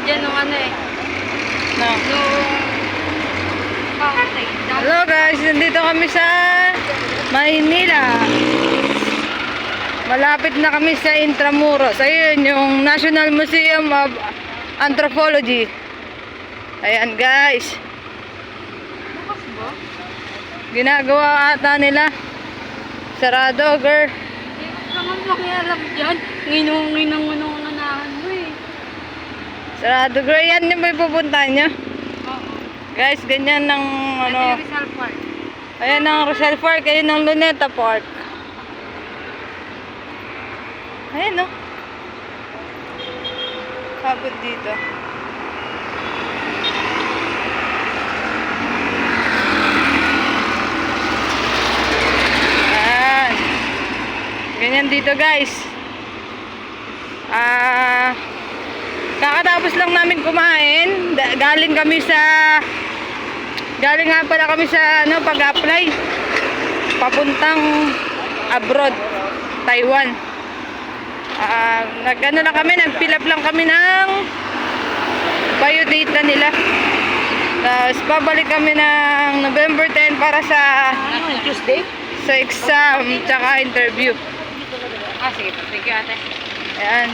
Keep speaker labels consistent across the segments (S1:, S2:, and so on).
S1: dyan nung ano eh.
S2: No.
S1: Nung fountain.
S2: Hello guys, nandito kami sa Maynila. Malapit na kami sa Intramuros. Ayun, yung National Museum of Anthropology. Ayan guys.
S1: Bukas ba?
S2: Ginagawa ata nila. Sarado, girl.
S1: Hindi ko naman makialam dyan. Nginong-nginong-nginong-nanahan mo eh.
S2: Sarado, girl. Yan yung may pupuntahan nyo.
S1: Oo.
S2: Guys, ganyan ng
S1: Ito
S2: ano.
S1: yung Rizal Park.
S2: Ayan ang Rizal Park. Ayan ang Luneta Park. Ayan no. Habot dito. Ayan. Ganyan dito guys. Kakatapos lang namin kumain. Galing nga pala kami sa ano, pag-apply papuntang abroad, Taiwan. Nag-fill up lang kami ng biodata nila. Tapos babalik kami ng November 10 para sa
S1: Tuesday?
S2: sa exam tsaka interview.
S1: Sige. Thank you ate.
S2: Ayan.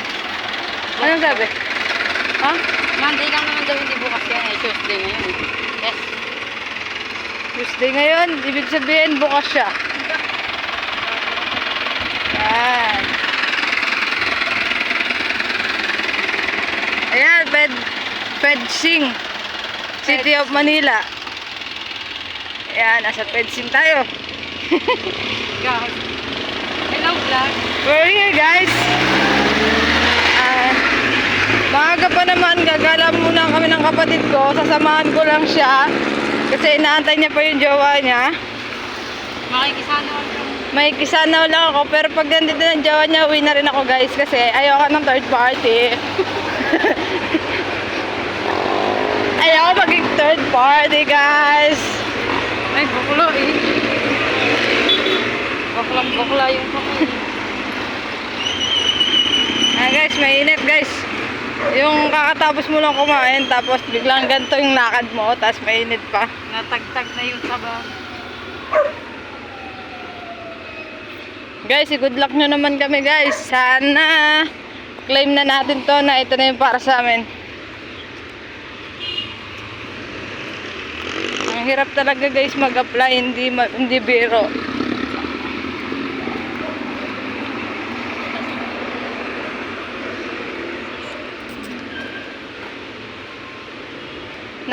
S2: Anong sabi? Ha?
S1: Monday lang naman daw hindi bukas yan eh. Tuesday ngayon. Yes.
S2: Tuesday ngayon, ibig sabihin bukas siya. Ayan. Ayan, Pedsing, City of Manila. Ayan, nasa Pedsing tayo.
S1: Guys. Hello vlog.
S2: We're here guys. Maaga pa naman, gagala muna kami ng kapatid ko. Sasamahan ko lang siya. Kasi inaantay niya pa yung jowa niya. Makikisanaw lang ako. Pero pag nandito ng jowa niya, uwi na rin ako guys. Kasi ayoko ng third party. Ayoko maging third party guys.
S1: Ay, bakla eh. Bakla yung bakla.
S2: Guys, mainit guys. Yung kakatapos mo lang kumain, tapos biglang ganito yung lakad mo, tapos mainit pa.
S1: Natagtag na yung sabaw.
S2: Guys, good luck nyo naman kami guys. Sana claim na natin to na ito na yung para sa amin. Ang hirap talaga guys mag-apply, hindi biro.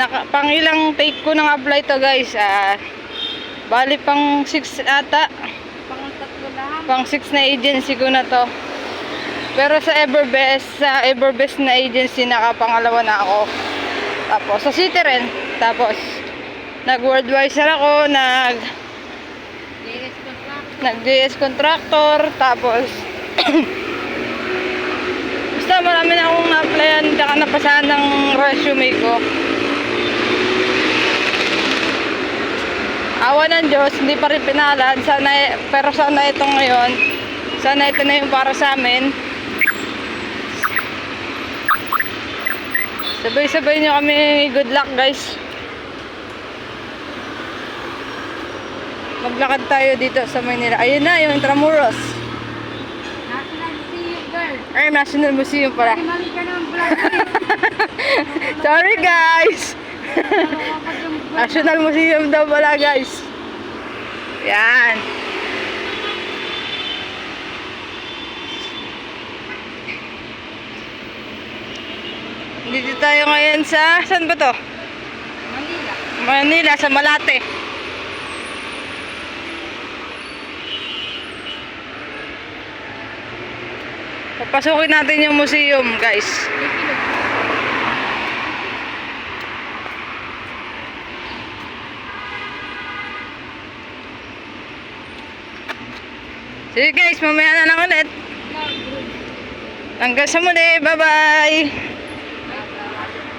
S2: Pangilang take ko ng apply to guys. Bali pang 6 ata.
S1: Pang-tatlo lang.
S2: Pang 6 na agency ko na to. Pero sa Everbest na agency nakapangalawa na ako. Tapos sa City rin. Tapos nag-Worldwise ako, nag-DS contractor, tapos basta marami na akong na-applyan tsaka napasahan ng resume ko. Awa ng Diyos, hindi pa rin pinalad. Pero sana ito ngayon. Sana ito na yung para sa amin. Sabay-sabay nyo kami. Good luck guys. Maglakad tayo dito sa Maynila. Ayun na, yung Intramuros.
S1: National Museum girl.
S2: Ay, National Museum pala.
S1: Mali ka ng vlog eh.
S2: Sorry guys. National Museum daw pala guys. Yan. Dito tayo ngayon sa, saan ba to?
S1: Manila.
S2: Manila, sa Malate. Papasukin natin yung museum guys. Sige guys, mamaya na lang ulit. Hanggang sa muli, bye bye!